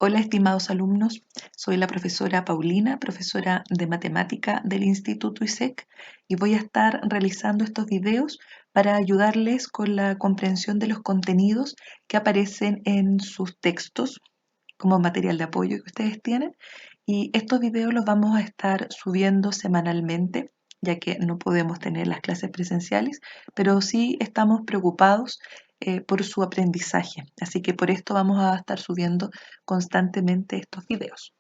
Hola, estimados alumnos. Soy la profesora Paulina, profesora de matemática del Instituto ISEC, y voy a estar realizando estos videos para ayudarles con la comprensión de los contenidos que aparecen en sus textos como material de apoyo que ustedes tienen. Y estos videos los vamos a estar subiendo semanalmente, ya que no podemos tener las clases presenciales, pero sí estamos preocupados por su aprendizaje. Así que por esto vamos a estar subiendo constantemente estos videos.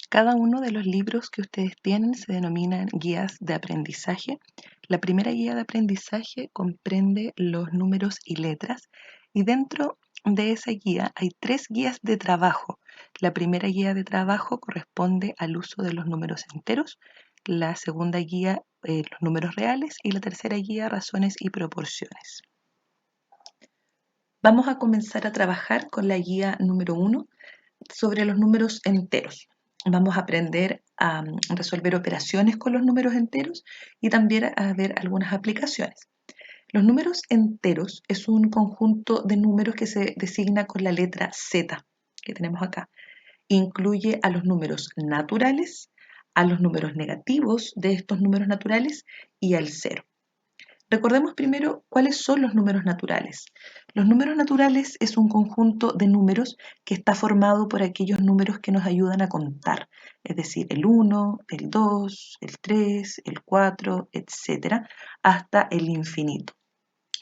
Cada uno de los libros que ustedes tienen se denominan guías de aprendizaje. La primera guía de aprendizaje comprende los números y letras, y dentro de esa guía hay 3 guías de trabajo. La primera guía de trabajo corresponde al uso de los números enteros, la segunda guía los números reales y la tercera guía razones y proporciones. Vamos a comenzar a trabajar con la guía número 1 sobre los números enteros. Vamos a aprender a resolver operaciones con los números enteros y también a ver algunas aplicaciones. Los números enteros es un conjunto de números que se designa con la letra Z, que tenemos acá. Incluye a los números naturales, a los números negativos de estos números naturales y al cero. Recordemos primero cuáles son los números naturales. Los números naturales es un conjunto de números que está formado por aquellos números que nos ayudan a contar, es decir, el 1, el 2, el 3, el 4, etcétera, hasta el infinito.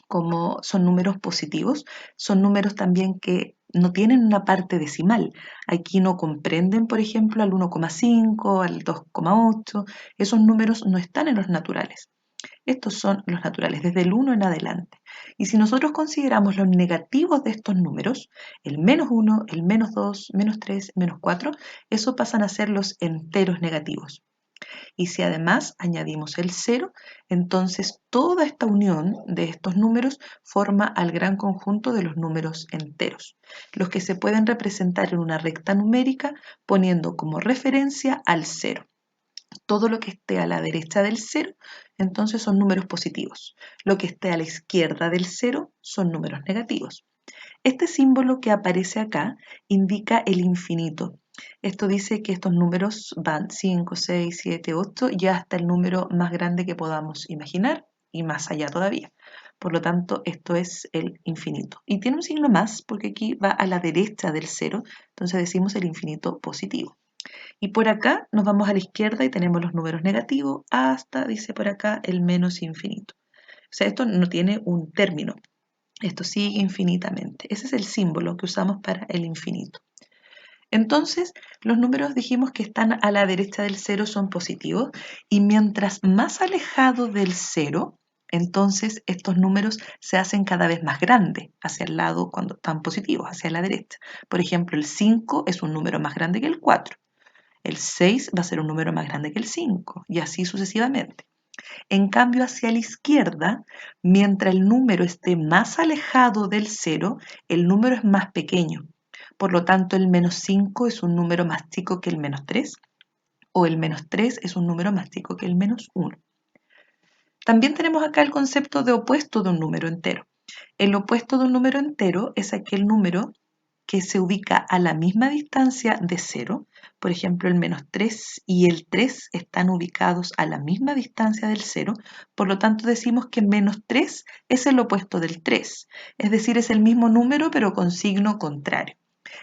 Como son números positivos, son números también que no tienen una parte decimal. Aquí no comprenden, por ejemplo, al 1,5, al 2,8. Esos números no están en los naturales. Estos son los naturales, desde el 1 en adelante. Y si nosotros consideramos los negativos de estos números, el -1, el -2, -3, -4, eso pasan a ser los enteros negativos. Y si además añadimos el 0, entonces toda esta unión de estos números forma al gran conjunto de los números enteros, los que se pueden representar en una recta numérica poniendo como referencia al 0. Todo lo que esté a la derecha del 0, entonces son números positivos. Lo que esté a la izquierda del 0 son números negativos. Este símbolo que aparece acá indica el infinito. Esto dice que estos números van 5, 6, 7, 8 y hasta el número más grande que podamos imaginar y más allá todavía. Por lo tanto, esto es el infinito. Y tiene un signo más porque aquí va a la derecha del 0, entonces decimos el infinito positivo. Y por acá nos vamos a la izquierda y tenemos los números negativos hasta, dice por acá, el menos infinito. O sea, esto no tiene un término. Esto sigue infinitamente. Ese es el símbolo que usamos para el infinito. Entonces, los números dijimos que están a la derecha del 0 son positivos, y mientras más alejado del 0, entonces estos números se hacen cada vez más grandes hacia el lado cuando están positivos, hacia la derecha. Por ejemplo, el 5 es un número más grande que el 4. El 6 va a ser un número más grande que el 5 y así sucesivamente. En cambio, hacia la izquierda, mientras el número esté más alejado del 0, el número es más pequeño. Por lo tanto, el -5 es un número más chico que el -3, o el -3 es un número más chico que el -1. También tenemos acá el concepto de opuesto de un número entero. El opuesto de un número entero es aquel número que se ubica a la misma distancia de 0. Por ejemplo, el -3 y el 3 están ubicados a la misma distancia del 0, por lo tanto decimos que -3 es el opuesto del 3, es decir, es el mismo número pero con signo contrario.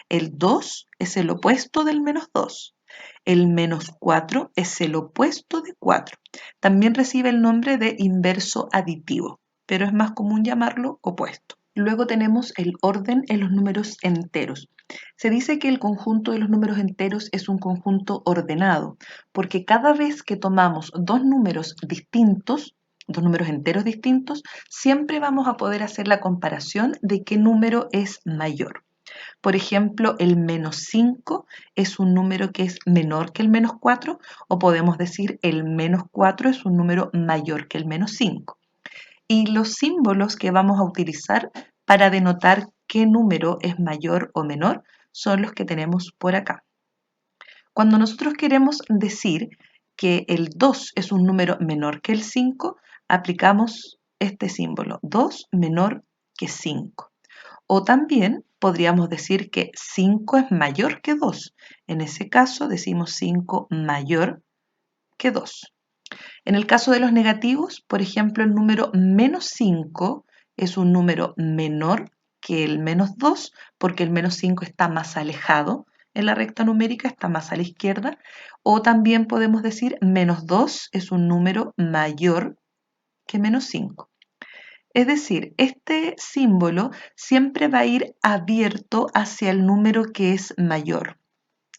El 2 es el opuesto del -2. El -4 es el opuesto de 4. También recibe el nombre de inverso aditivo, pero es más común llamarlo opuesto. Luego tenemos el orden en los números enteros. Se dice que el conjunto de los números enteros es un conjunto ordenado, porque cada vez que tomamos dos números distintos, dos números enteros distintos, siempre vamos a poder hacer la comparación de qué número es mayor. Por ejemplo, el -5 es un número que es menor que el -4, o podemos decir el -4 es un número mayor que el -5. Y los símbolos que vamos a utilizar para denotar qué número es mayor o menor son los que tenemos por acá. Cuando nosotros queremos decir que el 2 es un número menor que el 5, aplicamos este símbolo, 2 menor que 5. O también podríamos decir que 5 es mayor que 2. En ese caso decimos 5 mayor que 2. En el caso de los negativos, por ejemplo, el número menos 5 es un número menor que el menos 2 porque el menos 5 está más alejado en la recta numérica, está más a la izquierda. O también podemos decir menos 2 es un número mayor que menos 5. Es decir, este símbolo siempre va a ir abierto hacia el número que es mayor.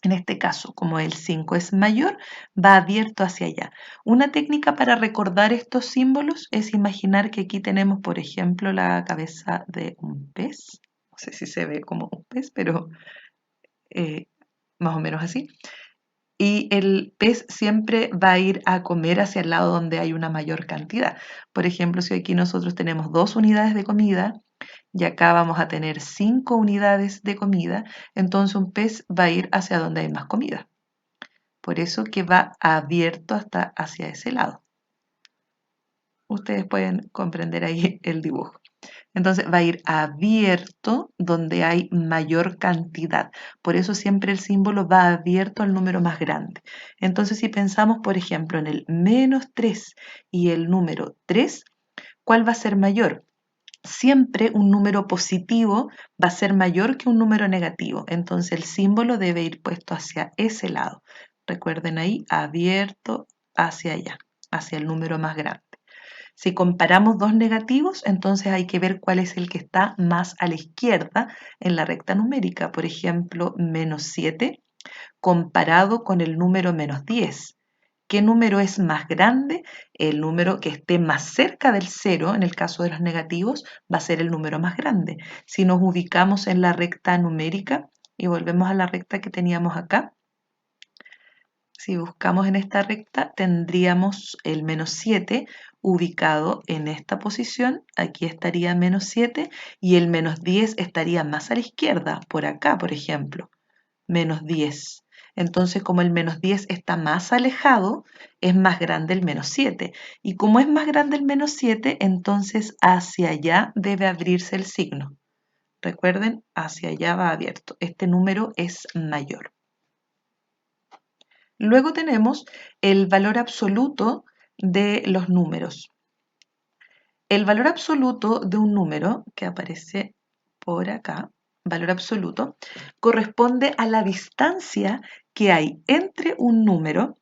En este caso, como el 5 es mayor, va abierto hacia allá. Una técnica para recordar estos símbolos es imaginar que aquí tenemos, por ejemplo, la cabeza de un pez. No sé si se ve como un pez, pero más o menos así. Y el pez siempre va a ir a comer hacia el lado donde hay una mayor cantidad. Por ejemplo, si aquí nosotros tenemos 2 unidades de comida y acá vamos a tener 5 unidades de comida, entonces un pez va a ir hacia donde hay más comida. Por eso que va abierto hasta hacia ese lado. Ustedes pueden comprender ahí el dibujo. Entonces va a ir abierto donde hay mayor cantidad. Por eso siempre el símbolo va abierto al número más grande. Entonces si pensamos, por ejemplo, en el menos 3 y el número 3, ¿cuál va a ser mayor? Siempre un número positivo va a ser mayor que un número negativo. Entonces el símbolo debe ir puesto hacia ese lado. Recuerden ahí, abierto hacia allá, hacia el número más grande. Si comparamos dos negativos, entonces hay que ver cuál es el que está más a la izquierda en la recta numérica. Por ejemplo, menos 7 comparado con el número menos 10. ¿Qué número es más grande? El número que esté más cerca del 0, en el caso de los negativos, va a ser el número más grande. Si nos ubicamos en la recta numérica y volvemos a la recta que teníamos acá, si buscamos en esta recta, tendríamos el menos 7 ubicado en esta posición. Aquí estaría menos 7 y el menos 10 estaría más a la izquierda, por acá, por ejemplo. Menos 10. Entonces, como el menos 10 está más alejado, es más grande el menos 7. Y como es más grande el menos 7, entonces hacia allá debe abrirse el signo. Recuerden, hacia allá va abierto. Este número es mayor. Luego tenemos el valor absoluto de los números. El valor absoluto de un número, que aparece por acá, valor absoluto, corresponde a la distancia que hay entre un número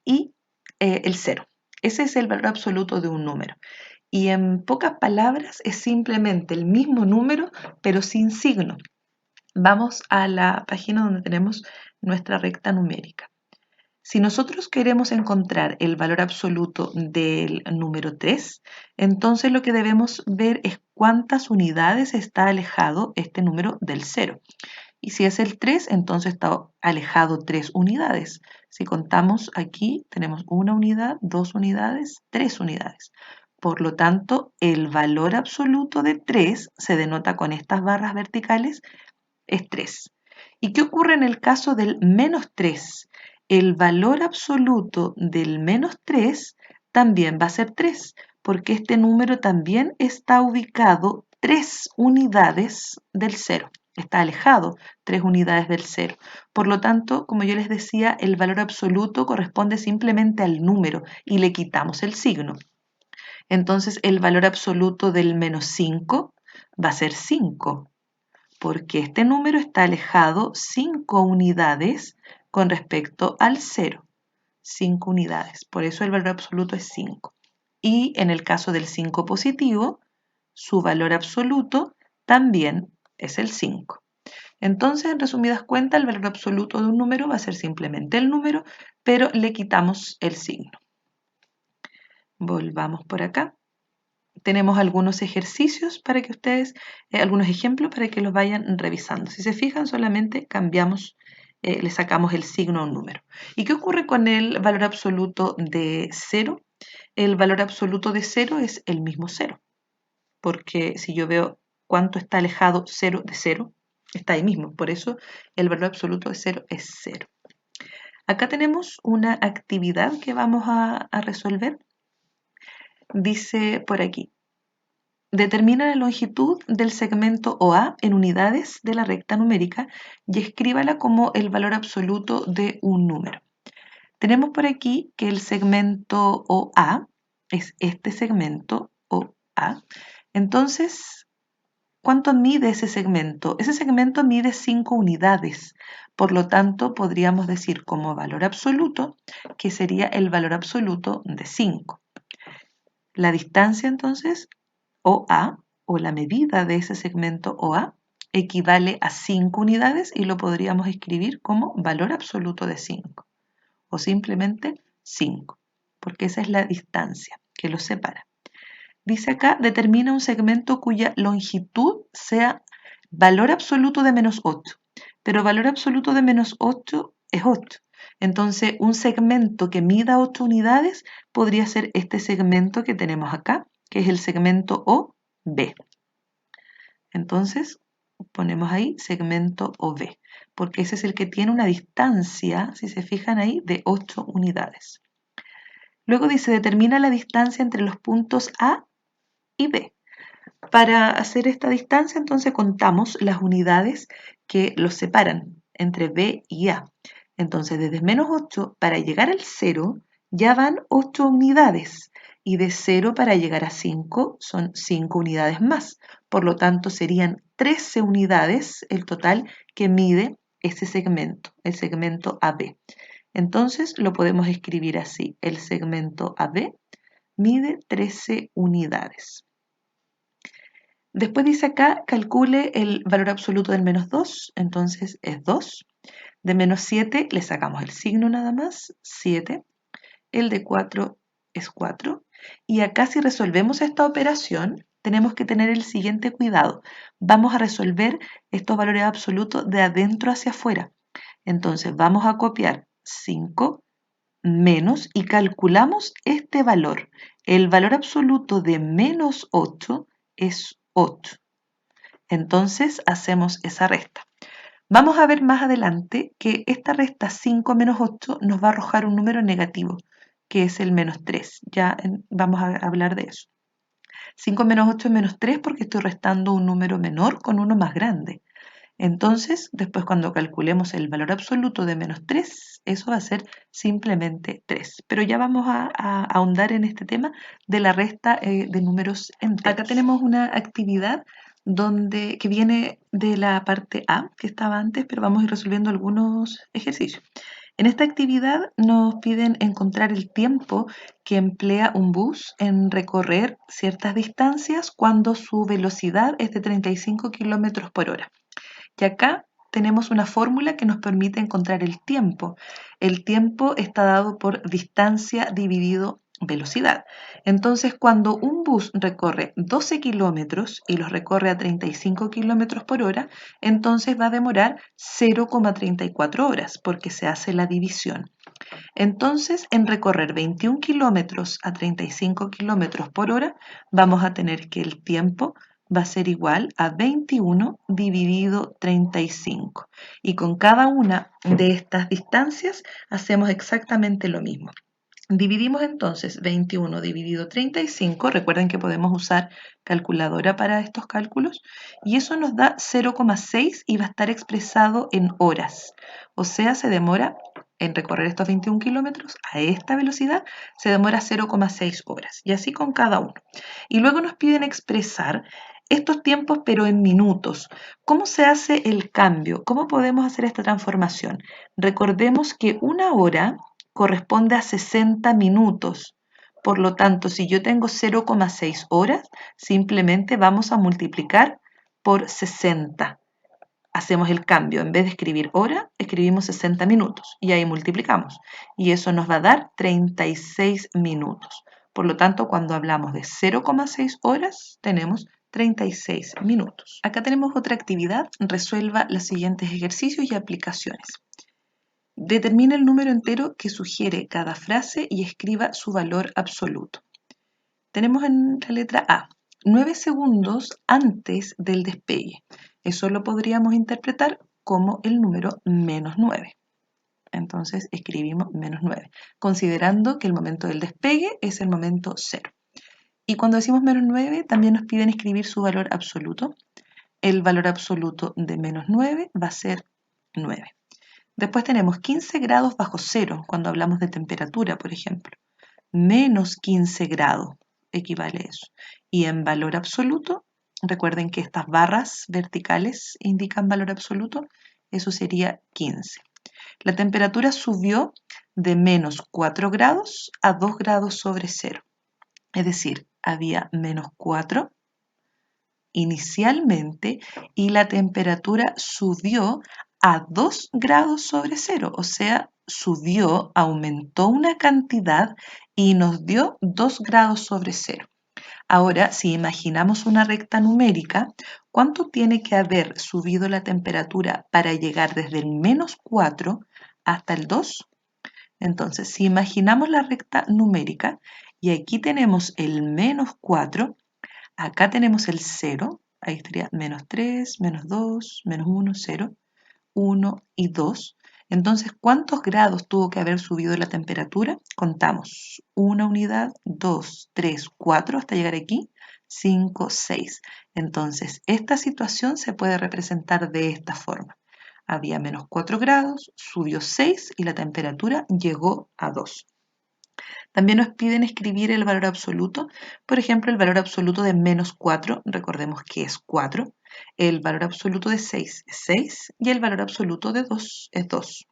y el 0. Ese es el valor absoluto de un número. Y en pocas palabras es simplemente el mismo número, pero sin signo. Vamos a la página donde tenemos nuestra recta numérica. Si nosotros queremos encontrar el valor absoluto del número 3, entonces lo que debemos ver es cuántas unidades está alejado este número del 0. Y si es el 3, entonces está alejado 3 unidades. Si contamos aquí, tenemos 1 unidad, 2 unidades, 3 unidades. Por lo tanto, el valor absoluto de 3 se denota con estas barras verticales, es 3. ¿Y qué ocurre en el caso del menos 3? El valor absoluto del menos 3 también va a ser 3, porque este número también está ubicado 3 unidades del 0. Está alejado 3 unidades del 0. Por lo tanto, como yo les decía, el valor absoluto corresponde simplemente al número y le quitamos el signo. Entonces, el valor absoluto del menos 5 va a ser 5, porque este número está alejado 5 unidades con respecto al 0. 5 unidades, por eso el valor absoluto es 5. Y en el caso del 5 positivo, su valor absoluto también es el 5. Entonces, en resumidas cuentas, el valor absoluto de un número va a ser simplemente el número, pero le quitamos el signo. Volvamos por acá. Tenemos algunos ejercicios para que ustedes, algunos ejemplos para que los vayan revisando. Si se fijan, solamente cambiamos, le sacamos el signo a un número. ¿Y qué ocurre con el valor absoluto de 0? El valor absoluto de 0 es el mismo 0, porque si yo veo cuánto está alejado 0 de 0, está ahí mismo. Por eso el valor absoluto de 0 es 0. Acá tenemos una actividad que vamos a resolver. Dice por aquí, Determina la longitud del segmento OA en unidades de la recta numérica y escríbala como el valor absoluto de un número. Tenemos por aquí que el segmento OA es este segmento OA. Entonces, ¿cuánto mide ese segmento? Ese segmento mide 5 unidades. Por lo tanto, podríamos decir como valor absoluto que sería el valor absoluto de 5. La distancia entonces OA o la medida de ese segmento OA equivale a 5 unidades y lo podríamos escribir como valor absoluto de 5 o simplemente 5, porque esa es la distancia que los separa. Dice acá, determina un segmento cuya longitud sea valor absoluto de menos 8, pero valor absoluto de menos 8 es 8. Entonces, un segmento que mida 8 unidades podría ser este segmento que tenemos acá, que es el segmento OB. Entonces, ponemos ahí segmento OB, porque ese es el que tiene una distancia, si se fijan ahí, de 8 unidades. Luego dice, determina la distancia entre los puntos A y B. Para hacer esta distancia, entonces contamos las unidades que los separan entre B y A. Entonces, desde menos 8 para llegar al 0 ya van 8 unidades y de 0 para llegar a 5 son 5 unidades más. Por lo tanto, serían 13 unidades el total que mide ese segmento, el segmento AB. Entonces, lo podemos escribir así. El segmento AB mide 13 unidades. Después dice acá, calcule el valor absoluto del menos 2, entonces es 2. De menos 7 le sacamos el signo nada más, 7. El de 4 es 4. Y acá si resolvemos esta operación, tenemos que tener el siguiente cuidado. Vamos a resolver estos valores absolutos de adentro hacia afuera. Entonces vamos a copiar 5 menos y calculamos este valor. El valor absoluto de menos 8 es 8. Entonces hacemos esa resta. Vamos a ver más adelante que esta resta 5 menos 8 nos va a arrojar un número negativo, que es el menos 3. Ya vamos a hablar de eso. 5 menos 8 es menos 3 porque estoy restando un número menor con uno más grande. Entonces, después cuando calculemos el valor absoluto de menos 3, eso va a ser simplemente 3. Pero ya vamos a ahondar en este tema de la resta de números enteros. Acá tenemos una actividad que viene de la parte A, que estaba antes, pero vamos a ir resolviendo algunos ejercicios. En esta actividad nos piden encontrar el tiempo que emplea un bus en recorrer ciertas distancias cuando su velocidad es de 35 km por hora. Y acá tenemos una fórmula que nos permite encontrar el tiempo. El tiempo está dado por distancia dividido velocidad. Entonces, cuando un bus recorre 12 kilómetros y los recorre a 35 kilómetros por hora, entonces va a demorar 0,34 horas porque se hace la división. Entonces, en recorrer 21 kilómetros a 35 kilómetros por hora, vamos a tener que el tiempo va a ser igual a 21 dividido 35. Y con cada una de estas distancias hacemos exactamente lo mismo. Dividimos entonces 21 dividido 35, recuerden que podemos usar calculadora para estos cálculos, y eso nos da 0,6 y va a estar expresado en horas. O sea, se demora en recorrer estos 21 kilómetros a esta velocidad, se demora 0,6 horas, y así con cada uno. Y luego nos piden expresar estos tiempos, pero en minutos. ¿Cómo se hace el cambio? ¿Cómo podemos hacer esta transformación? Recordemos que una hora corresponde a 60 minutos. Por lo tanto, si yo tengo 0,6 horas, simplemente vamos a multiplicar por 60. Hacemos el cambio, en vez de escribir hora, escribimos 60 minutos y ahí multiplicamos. Y eso nos va a dar 36 minutos. Por lo tanto, cuando hablamos de 0,6 horas, tenemos 36 minutos. Acá tenemos otra actividad, resuelva los siguientes ejercicios y aplicaciones. Determina el número entero que sugiere cada frase y escriba su valor absoluto. Tenemos en la letra A, 9 segundos antes del despegue. Eso lo podríamos interpretar como el número menos 9. Entonces escribimos menos 9, considerando que el momento del despegue es el momento 0. Y cuando decimos menos 9, también nos piden escribir su valor absoluto. El valor absoluto de menos 9 va a ser 9. Después tenemos 15 grados bajo cero, cuando hablamos de temperatura, por ejemplo. Menos 15 grados equivale a eso. Y en valor absoluto, recuerden que estas barras verticales indican valor absoluto, eso sería 15. La temperatura subió de menos 4 grados a 2 grados sobre cero. Es decir, había menos 4 inicialmente y la temperatura subió a 2 grados sobre cero, o sea, subió, aumentó una cantidad y nos dio 2 grados sobre cero. Ahora, si imaginamos una recta numérica, ¿cuánto tiene que haber subido la temperatura para llegar desde el menos 4 hasta el 2? Entonces, si imaginamos la recta numérica y aquí tenemos el menos 4, acá tenemos el 0, ahí estaría menos 3, menos 2, menos 1, 0, 1 y 2. Entonces, ¿cuántos grados tuvo que haber subido la temperatura? Contamos. 1 unidad, 2, 3, 4 hasta llegar aquí, 5, 6. Entonces, esta situación se puede representar de esta forma. Había menos 4 grados, subió 6 y la temperatura llegó a 2. También nos piden escribir el valor absoluto. Por ejemplo, el valor absoluto de menos 4, recordemos que es 4. El valor absoluto de 6 es 6 y el valor absoluto de 2 es 2.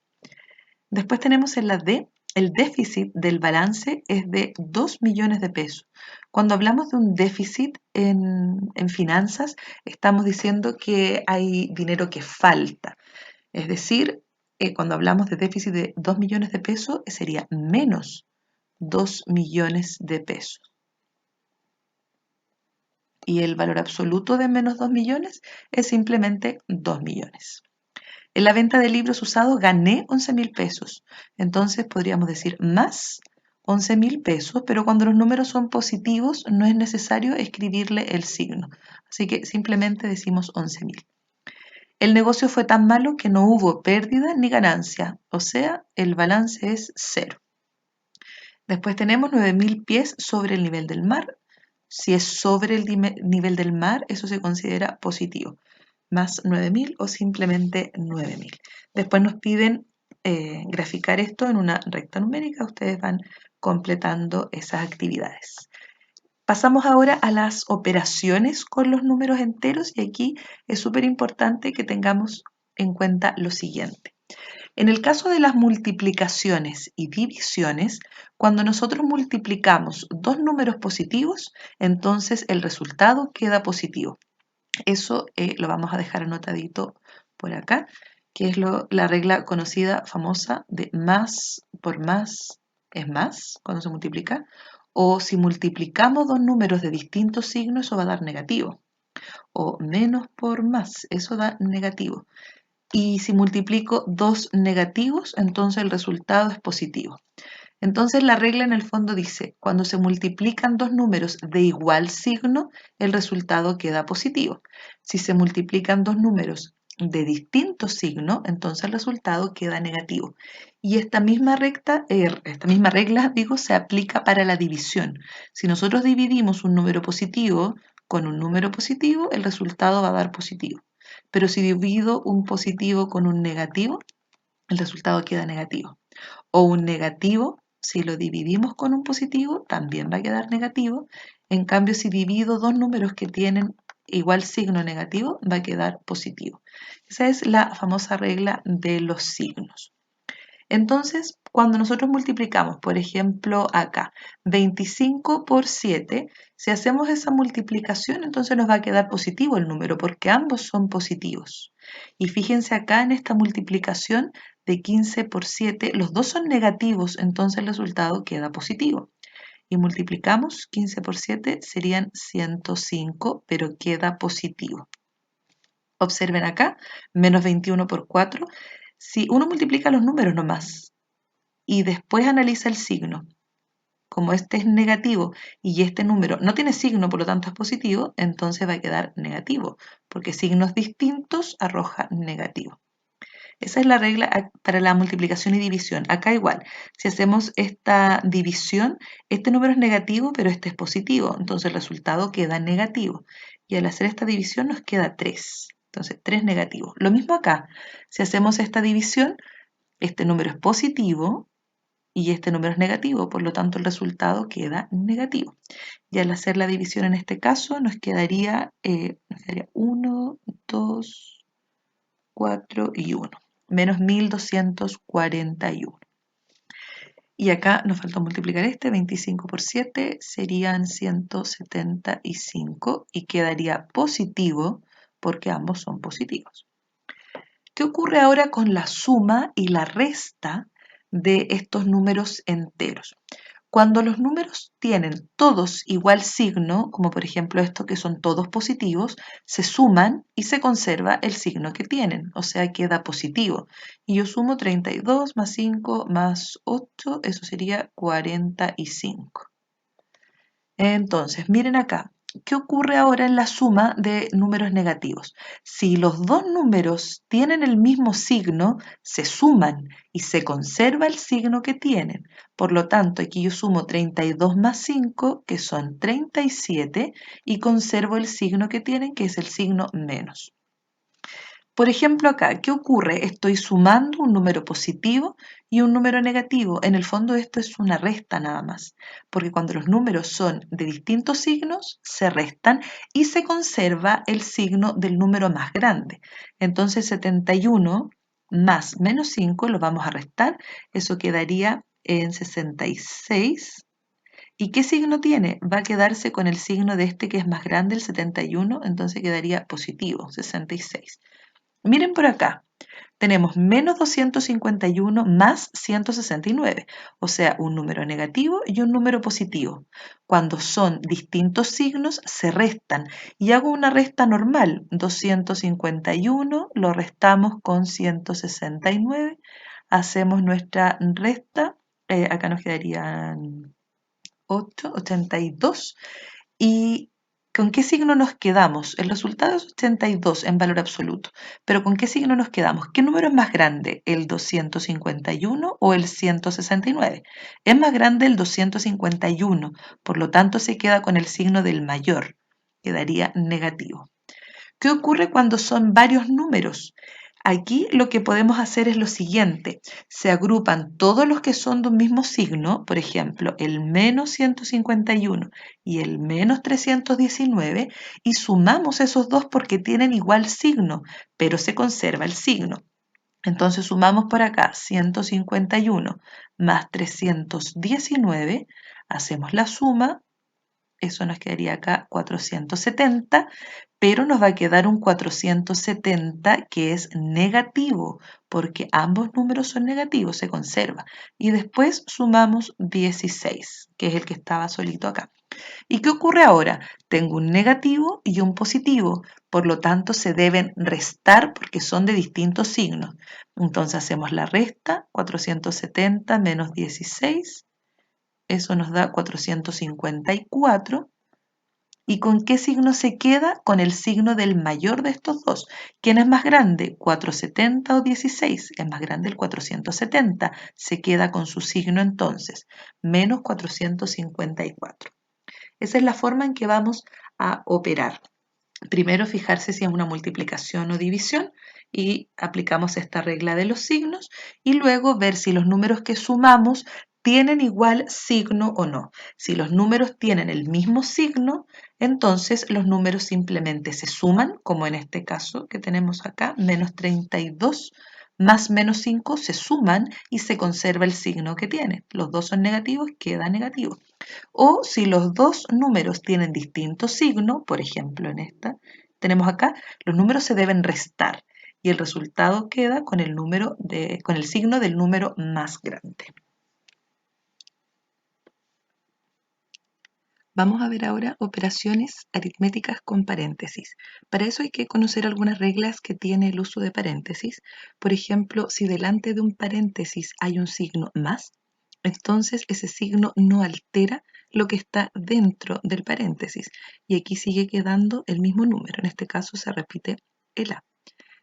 Después tenemos en la D, el déficit del balance es de 2 millones de pesos. Cuando hablamos de un déficit en finanzas, estamos diciendo que hay dinero que falta. Es decir, cuando hablamos de déficit de 2 millones de pesos, sería menos 2 millones de pesos. Y el valor absoluto de menos 2 millones es simplemente 2 millones. En la venta de libros usados gané 11.000 pesos. Entonces podríamos decir más 11.000 pesos, pero cuando los números son positivos no es necesario escribirle el signo. Así que simplemente decimos 11.000. El negocio fue tan malo que no hubo pérdida ni ganancia, o sea, el balance es 0. Después tenemos 9.000 pies sobre el nivel del mar. Si es sobre el nivel del mar, eso se considera positivo. Más 9.000 o simplemente 9.000. Después nos piden graficar esto en una recta numérica. Ustedes van completando esas actividades. Pasamos ahora a las operaciones con los números enteros y aquí es súper importante que tengamos en cuenta lo siguiente. En el caso de las multiplicaciones y divisiones, cuando nosotros multiplicamos dos números positivos, entonces el resultado queda positivo. Eso lo vamos a dejar anotadito por acá, que es la regla conocida, famosa, de más por más es más, cuando se multiplica. O si multiplicamos dos números de distintos signos, eso va a dar negativo. O menos por más, eso da negativo. Y si multiplico dos negativos, entonces el resultado es positivo. Entonces la regla en el fondo dice, cuando se multiplican dos números de igual signo, el resultado queda positivo. Si se multiplican dos números de distinto signo, entonces el resultado queda negativo. Y esta misma regla, se aplica para la división. Si nosotros dividimos un número positivo con un número positivo, el resultado va a dar positivo. Pero si divido un positivo con un negativo, el resultado queda negativo. O un negativo, si lo dividimos con un positivo, también va a quedar negativo. En cambio, si divido dos números que tienen igual signo negativo, va a quedar positivo. Esa es la famosa regla de los signos. Entonces, cuando nosotros multiplicamos, por ejemplo, acá, 25 por 7, si hacemos esa multiplicación, entonces nos va a quedar positivo el número, porque ambos son positivos. Y fíjense acá en esta multiplicación de 15 por 7, los dos son negativos, entonces el resultado queda positivo. Y multiplicamos 15 por 7, serían 105, pero queda positivo. Observen acá, menos 21 por 4. Si uno multiplica los números nomás y después analiza el signo, como este es negativo y este número no tiene signo, por lo tanto es positivo, entonces va a quedar negativo, porque signos distintos arroja negativo. Esa es la regla para la multiplicación y división. Acá igual, si hacemos esta división, este número es negativo, pero este es positivo, entonces el resultado queda negativo. Y al hacer esta división nos queda 3. Entonces 3 negativo. Lo mismo acá, si hacemos esta división, este número es positivo y este número es negativo, por lo tanto el resultado queda negativo. Y al hacer la división en este caso nos quedaría 1, 2, 4 y 1, menos 1241. Y acá nos falta multiplicar 25 por 7, serían 175 y quedaría positivo porque ambos son positivos. ¿Qué ocurre ahora con la suma y la resta de estos números enteros? Cuando los números tienen todos igual signo, como por ejemplo estos que son todos positivos, se suman y se conserva el signo que tienen, o sea, queda positivo. Y yo sumo 32 más 5 más 8, eso sería 45. Entonces, miren acá, ¿qué ocurre ahora en la suma de números negativos? Si los dos números tienen el mismo signo, se suman y se conserva el signo que tienen. Por lo tanto, aquí yo sumo 32 más 5, que son 37, y conservo el signo que tienen, que es el signo menos. Por ejemplo, acá, ¿qué ocurre? Estoy sumando un número positivo y un número negativo. En el fondo esto es una resta nada más, porque cuando los números son de distintos signos, se restan y se conserva el signo del número más grande. Entonces 71 más menos 5 lo vamos a restar, eso quedaría en 66. ¿Y qué signo tiene? Va a quedarse con el signo de este que es más grande, el 71, entonces quedaría positivo, 66. Miren por acá, tenemos menos 251 más 169, o sea, un número negativo y un número positivo. Cuando son distintos signos, se restan y hago una resta normal. 251 lo restamos con 169, hacemos nuestra resta, acá nos quedarían 8, 82. ¿Y con qué signo nos quedamos? El resultado es 82 en valor absoluto, pero ¿con qué signo nos quedamos? ¿Qué número es más grande, el 251 o el 169? Es más grande el 251, por lo tanto se queda con el signo del mayor, quedaría negativo. ¿Qué ocurre cuando son varios números? Aquí lo que podemos hacer es lo siguiente, se agrupan todos los que son de un mismo signo, por ejemplo, el menos 151 y el menos 319, y sumamos esos dos porque tienen igual signo, pero se conserva el signo. Entonces sumamos por acá 151 más 319, hacemos la suma, eso nos quedaría acá 470, pero nos va a quedar un 470 que es negativo, porque ambos números son negativos, se conserva. Y después sumamos 16, que es el que estaba solito acá. ¿Y qué ocurre ahora? Tengo un negativo y un positivo, por lo tanto se deben restar porque son de distintos signos. Entonces hacemos la resta, 470 menos 16, eso nos da 454. ¿Y con qué signo se queda? Con el signo del mayor de estos dos. ¿Quién es más grande? ¿470 o 16? Es más grande el 470. Se queda con su signo entonces, menos 454. Esa es la forma en que vamos a operar. Primero fijarse si es una multiplicación o división y aplicamos esta regla de los signos y luego ver si los números que sumamos tienen igual signo o no. Si los números tienen el mismo signo, entonces los números simplemente se suman, como en este caso que tenemos acá, menos 32 más menos 5 se suman y se conserva el signo que tienen. Los dos son negativos, queda negativo. O si los dos números tienen distinto signo, por ejemplo en esta, tenemos acá, los números se deben restar y el resultado queda con con el signo del número más grande. Vamos a ver ahora operaciones aritméticas con paréntesis. Para eso hay que conocer algunas reglas que tiene el uso de paréntesis. Por ejemplo, si delante de un paréntesis hay un signo más, entonces ese signo no altera lo que está dentro del paréntesis y aquí sigue quedando el mismo número. En este caso se repite el A.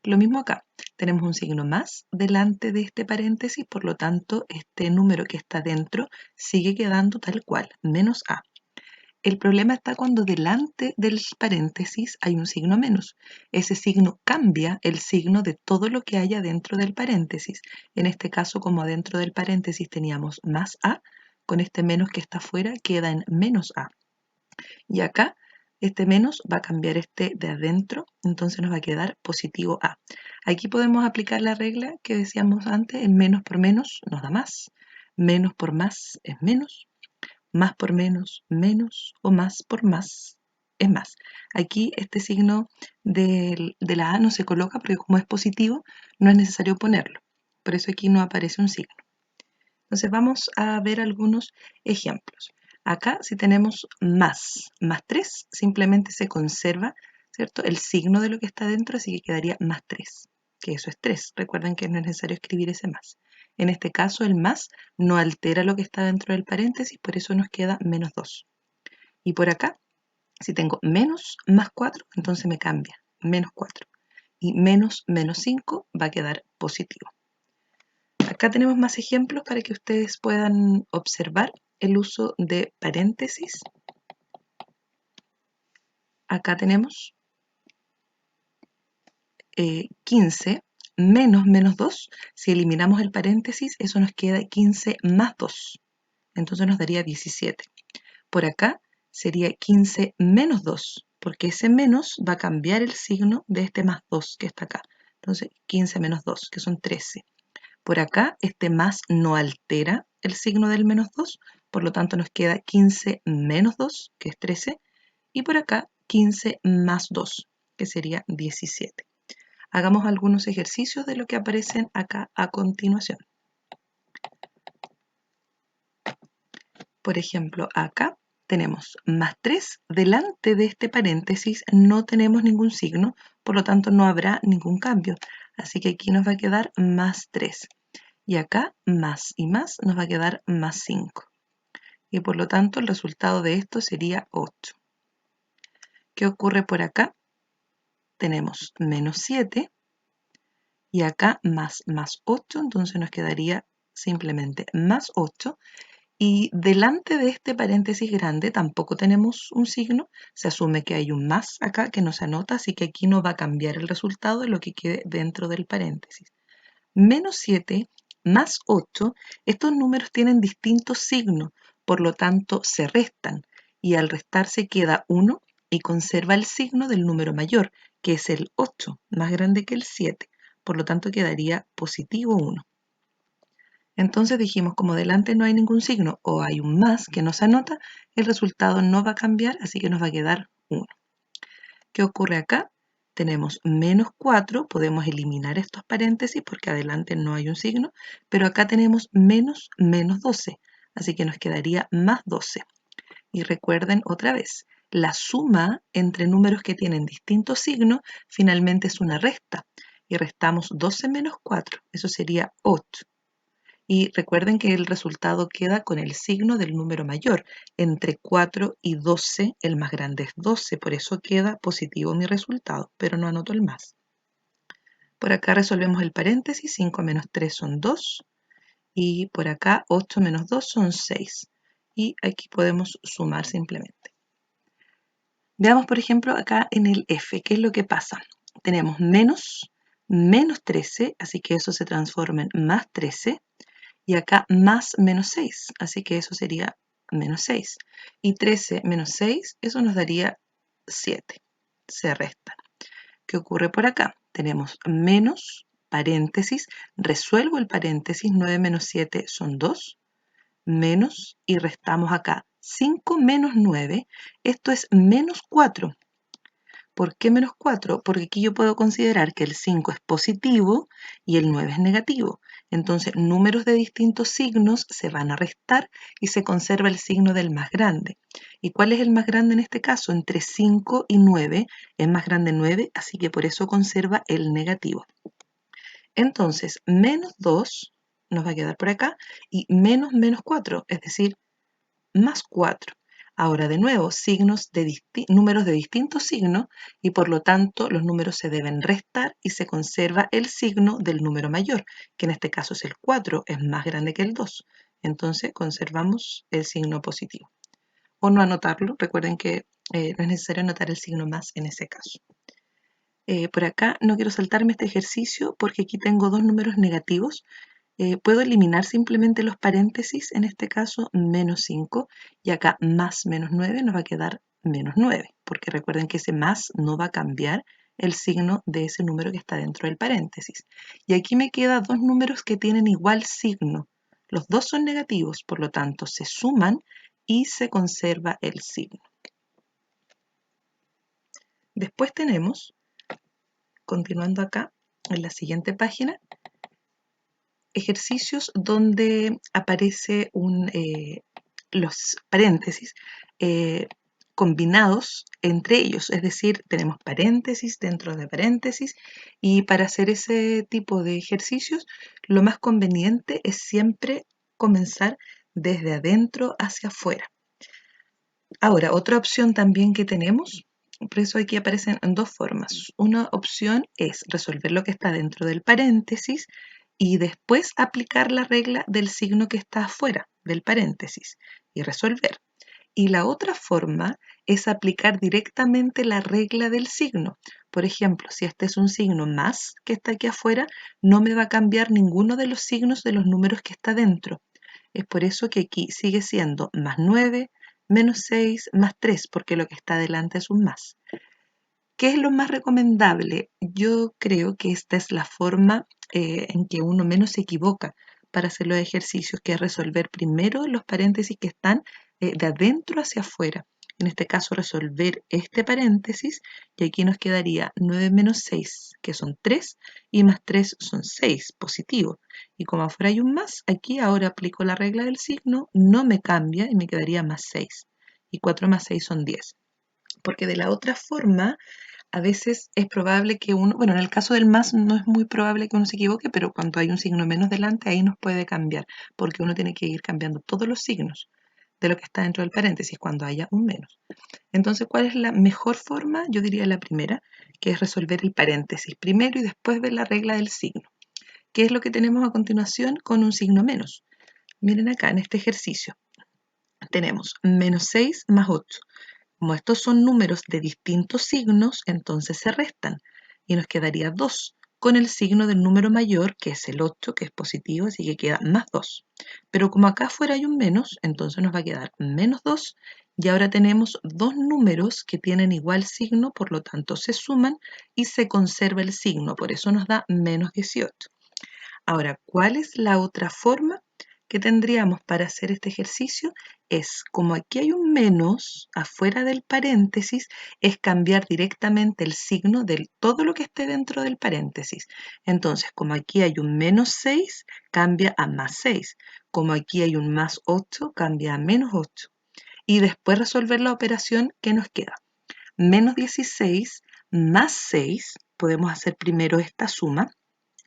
Lo mismo acá, tenemos un signo más delante de este paréntesis, por lo tanto este número que está dentro sigue quedando tal cual, menos a. El problema está cuando delante del paréntesis hay un signo menos. Ese signo cambia el signo de todo lo que haya dentro del paréntesis. En este caso, como dentro del paréntesis teníamos más a, con este menos que está afuera queda en menos a. Y acá este menos va a cambiar este de adentro, entonces nos va a quedar positivo a. Aquí podemos aplicar la regla que decíamos antes, en menos por menos nos da más, menos por más es menos, más por menos, menos, o más por más es más. Aquí este signo de la A no se coloca porque como es positivo, no es necesario ponerlo. Por eso aquí no aparece un signo. Entonces vamos a ver algunos ejemplos. Acá si tenemos más 3, simplemente se conserva, ¿cierto?, el signo de lo que está dentro, así que quedaría más 3, que eso es 3. Recuerden que no es necesario escribir ese más. En este caso el más no altera lo que está dentro del paréntesis, por eso nos queda menos 2. Y por acá, si tengo menos más 4, entonces me cambia, menos 4. Y menos 5 va a quedar positivo. Acá tenemos más ejemplos para que ustedes puedan observar el uso de paréntesis. Acá tenemos 15 menos menos 2. Si eliminamos el paréntesis, eso nos queda 15 más 2. Entonces nos daría 17. Por acá sería 15 menos 2, porque ese menos va a cambiar el signo de este más 2 que está acá. Entonces 15 menos 2, que son 13. Por acá este más no altera el signo del menos 2, por lo tanto nos queda 15 menos 2, que es 13, y por acá 15 más 2, que sería 17. Hagamos algunos ejercicios de lo que aparecen acá a continuación. Por ejemplo, acá tenemos más 3, delante de este paréntesis no tenemos ningún signo, por lo tanto no habrá ningún cambio, así que aquí nos va a quedar más 3. Y acá más y más nos va a quedar más 5. Y por lo tanto el resultado de esto sería 8. ¿Qué ocurre por acá? Tenemos menos 7 y acá más 8, entonces nos quedaría simplemente más 8. Y delante de este paréntesis grande tampoco tenemos un signo, se asume que hay un más acá que no se anota, así que aquí no va a cambiar el resultado de lo que quede dentro del paréntesis. Menos 7 más 8, estos números tienen distintos signos, por lo tanto se restan y al restarse queda 1 y conserva el signo del número mayor, que es el 8, más grande que el 7, por lo tanto quedaría positivo 1. Entonces dijimos, como delante no hay ningún signo o hay un más que no se anota, el resultado no va a cambiar, así que nos va a quedar 1. ¿Qué ocurre acá? Tenemos menos 4, podemos eliminar estos paréntesis porque adelante no hay un signo, pero acá tenemos menos 12, así que nos quedaría más 12. Y recuerden otra vez, la suma entre números que tienen distintos signos finalmente es una resta, y restamos 12 menos 4, eso sería 8. Y recuerden que el resultado queda con el signo del número mayor. Entre 4 y 12, el más grande es 12, por eso queda positivo mi resultado, pero no anoto el más. Por acá resolvemos el paréntesis, 5 menos 3 son 2, y por acá 8 menos 2 son 6. Y aquí podemos sumar simplemente. Veamos, por ejemplo, acá en el F, ¿qué es lo que pasa? Tenemos menos 13, así que eso se transforma en más 13. Y acá más menos 6, así que eso sería menos 6. Y 13 menos 6, eso nos daría 7. Se restan. ¿Qué ocurre por acá? Tenemos menos, paréntesis, resuelvo el paréntesis, 9 menos 7 son 2, menos, y restamos acá 5 menos 9, esto es menos 4. ¿Por qué menos 4? Porque aquí yo puedo considerar que el 5 es positivo y el 9 es negativo. Entonces, números de distintos signos se van a restar y se conserva el signo del más grande. ¿Y cuál es el más grande en este caso? Entre 5 y 9 es más grande 9, así que por eso conserva el negativo. Entonces, menos 2 nos va a quedar por acá y menos 4, es decir, más 4. Ahora de nuevo, números de distintos signos y por lo tanto los números se deben restar y se conserva el signo del número mayor, que en este caso es el 4, es más grande que el 2. Entonces conservamos el signo positivo. O no anotarlo, recuerden que no es necesario anotar el signo más en ese caso. Por acá no quiero saltarme este ejercicio porque aquí tengo dos números negativos. Puedo eliminar simplemente los paréntesis, en este caso menos 5, y acá más menos 9 nos va a quedar menos 9, porque recuerden que ese más no va a cambiar el signo de ese número que está dentro del paréntesis. Y aquí me quedan dos números que tienen igual signo. Los dos son negativos, por lo tanto se suman y se conserva el signo. Después tenemos, continuando acá, en la siguiente página, ejercicios donde aparece los paréntesis combinados entre ellos, es decir, tenemos paréntesis dentro de paréntesis, y para hacer ese tipo de ejercicios lo más conveniente es siempre comenzar desde adentro hacia afuera. Ahora, otra opción también que tenemos, por eso aquí aparecen en dos formas. Una opción es resolver lo que está dentro del paréntesis y después aplicar la regla del signo que está afuera del paréntesis y resolver. Y la otra forma es aplicar directamente la regla del signo. Por ejemplo, si este es un signo más que está aquí afuera, no me va a cambiar ninguno de los signos de los números que está dentro. Es por eso que aquí sigue siendo más 9, menos 6, más 3, porque lo que está delante es un más. ¿Qué es lo más recomendable? Yo creo que esta es la forma en que uno menos se equivoca para hacer los ejercicios, que es resolver primero los paréntesis que están de adentro hacia afuera. En este caso, resolver este paréntesis, y aquí nos quedaría 9 menos 6, que son 3, y más 3 son 6, positivo. Y como afuera hay un más, aquí ahora aplico la regla del signo, no me cambia y me quedaría más 6. Y 4 más 6 son 10. Porque de la otra forma, a veces es probable que uno, bueno, en el caso del más no es muy probable que uno se equivoque, pero cuando hay un signo menos delante, ahí nos puede cambiar, porque uno tiene que ir cambiando todos los signos de lo que está dentro del paréntesis cuando haya un menos. Entonces, ¿cuál es la mejor forma? Yo diría la primera, que es resolver el paréntesis primero y después ver la regla del signo. ¿Qué es lo que tenemos a continuación con un signo menos? Miren acá en este ejercicio. Tenemos menos 6 más 8. Como estos son números de distintos signos, entonces se restan y nos quedaría 2 con el signo del número mayor, que es el 8, que es positivo, así que queda más 2. Pero como acá afuera hay un menos, entonces nos va a quedar menos 2 y ahora tenemos dos números que tienen igual signo, por lo tanto se suman y se conserva el signo, por eso nos da menos 18. Ahora, ¿cuál es la otra forma que tendríamos para hacer este ejercicio? Es, como aquí hay un menos afuera del paréntesis, es cambiar directamente el signo de todo lo que esté dentro del paréntesis. Entonces, como aquí hay un menos 6, cambia a más 6. Como aquí hay un más 8, cambia a menos 8. Y después resolver la operación que nos queda. Menos 16 más 6, podemos hacer primero esta suma.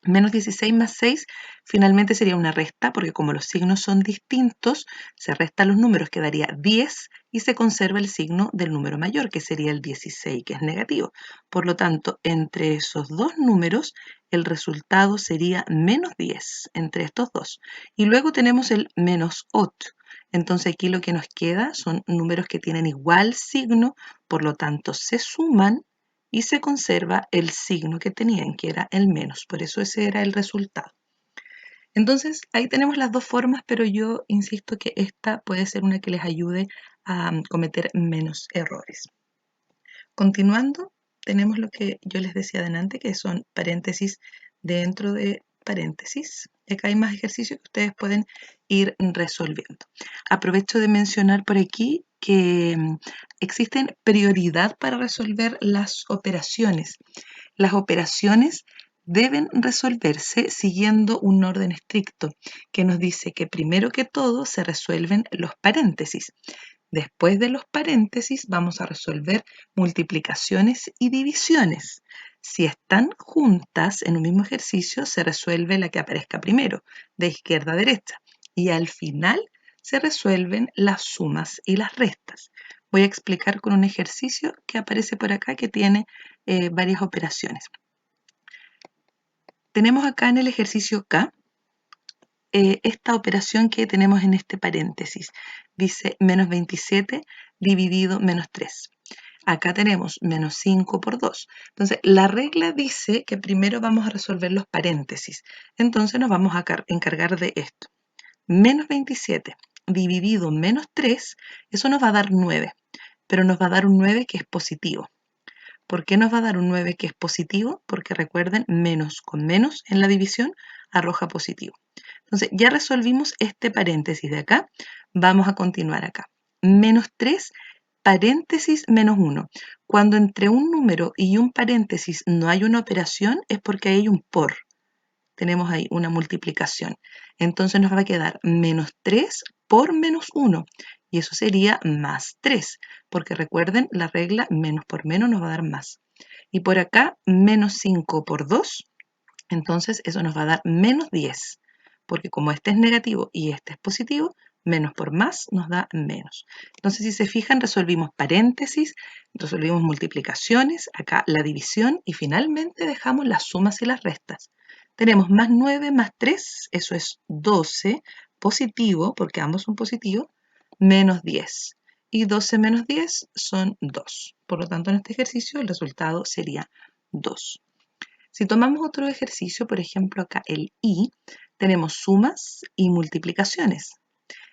Menos 16 más 6 finalmente sería una resta, porque como los signos son distintos, se restan los números, quedaría 10 y se conserva el signo del número mayor, que sería el 16, que es negativo. Por lo tanto, entre esos dos números, el resultado sería menos 10 entre estos dos. Y luego tenemos el menos 8. Entonces aquí lo que nos queda son números que tienen igual signo, por lo tanto se suman y se conserva el signo que tenían, que era el menos. Por eso ese era el resultado. Entonces, ahí tenemos las dos formas, pero yo insisto que esta puede ser una que les ayude a cometer menos errores. Continuando, tenemos lo que yo les decía adelante, que son paréntesis dentro de paréntesis. Acá hay más ejercicios que ustedes pueden ir resolviendo. Aprovecho de mencionar por aquí que existen prioridad para resolver las operaciones. Las operaciones deben resolverse siguiendo un orden estricto, que nos dice que primero que todo se resuelven los paréntesis. Después de los paréntesis vamos a resolver multiplicaciones y divisiones. Si están juntas en un mismo ejercicio, se resuelve la que aparezca primero, de izquierda a derecha. Y al final se resuelven las sumas y las restas. Voy a explicar con un ejercicio que aparece por acá que tiene varias operaciones. Tenemos acá en el ejercicio K esta operación que tenemos en este paréntesis. Dice menos 27 dividido menos 3. Acá tenemos menos 5 por 2. Entonces, la regla dice que primero vamos a resolver los paréntesis. Entonces, nos vamos a encargar de esto. Menos 27 dividido menos 3, eso nos va a dar 9. Pero nos va a dar un 9 que es positivo. ¿Por qué nos va a dar un 9 que es positivo? Porque recuerden, menos con menos en la división arroja positivo. Entonces, ya resolvimos este paréntesis de acá. Vamos a continuar acá. Menos 3, paréntesis menos 1. Cuando entre un número y un paréntesis no hay una operación, es porque hay un por. Tenemos ahí una multiplicación. Entonces nos va a quedar menos 3 por menos 1. Y eso sería más 3. Porque recuerden, la regla menos por menos nos va a dar más. Y por acá, menos 5 por 2. Entonces eso nos va a dar menos 10. Porque como este es negativo y este es positivo, menos por más nos da menos. Entonces, si se fijan, resolvimos paréntesis, resolvimos multiplicaciones, acá la división y finalmente dejamos las sumas y las restas. Tenemos más 9 más 3, eso es 12, positivo, porque ambos son positivos, menos 10. Y 12 menos 10 son 2. Por lo tanto, en este ejercicio el resultado sería 2. Si tomamos otro ejercicio, por ejemplo acá el I, tenemos sumas y multiplicaciones.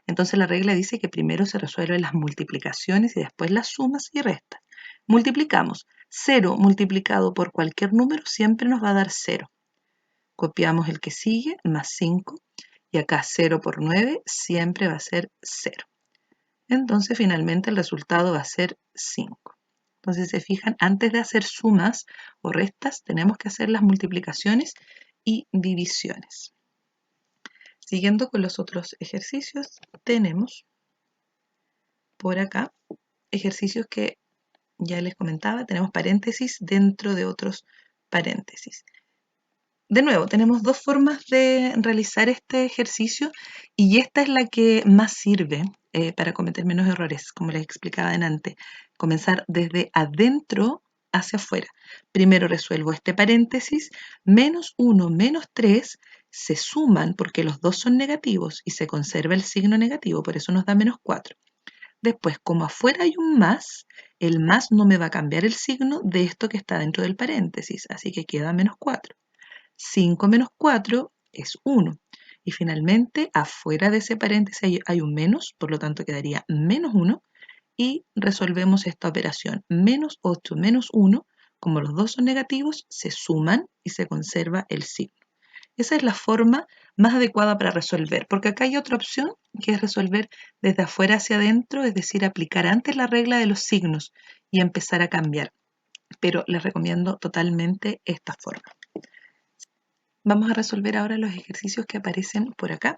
Entonces la regla dice que primero se resuelven las multiplicaciones y después las sumas y restas. Multiplicamos. 0 multiplicado por cualquier número siempre nos va a dar 0. Copiamos el que sigue, más 5, y acá 0 por 9 siempre va a ser 0. Entonces finalmente el resultado va a ser 5. Entonces se fijan, antes de hacer sumas o restas tenemos que hacer las multiplicaciones y divisiones. Siguiendo con los otros ejercicios, tenemos por acá ejercicios que ya les comentaba, tenemos paréntesis dentro de otros paréntesis. De nuevo, tenemos dos formas de realizar este ejercicio y esta es la que más sirve para cometer menos errores, como les explicaba antes. Comenzar desde adentro hacia afuera. Primero resuelvo este paréntesis, menos 1 menos 3 se suman porque los dos son negativos y se conserva el signo negativo, por eso nos da menos 4. Después, como afuera hay un más, el más no me va a cambiar el signo de esto que está dentro del paréntesis, así que queda menos 4. 5 menos 4 es 1. Y finalmente, afuera de ese paréntesis hay un menos, por lo tanto quedaría menos 1. Y resolvemos esta operación. Menos 8 menos 1, como los dos son negativos, se suman y se conserva el signo. Esa es la forma más adecuada para resolver, porque acá hay otra opción que es resolver desde afuera hacia adentro, es decir, aplicar antes la regla de los signos y empezar a cambiar. Pero les recomiendo totalmente esta forma. Vamos a resolver ahora los ejercicios que aparecen por acá.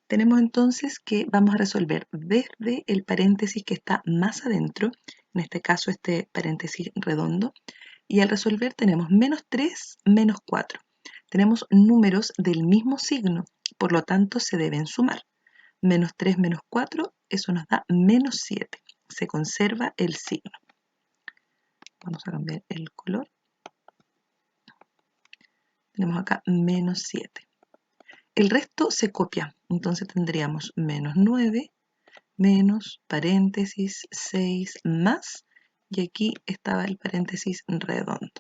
Tenemos entonces que vamos a resolver desde el paréntesis que está más adentro, en este caso este paréntesis redondo, y al resolver tenemos menos 3, menos 4. Tenemos números del mismo signo, por lo tanto se deben sumar. Menos 3 menos 4, eso nos da menos 7. Se conserva el signo. Vamos a cambiar el color. Tenemos acá menos 7. El resto se copia, entonces tendríamos menos 9, menos paréntesis 6 más, y aquí estaba el paréntesis redondo.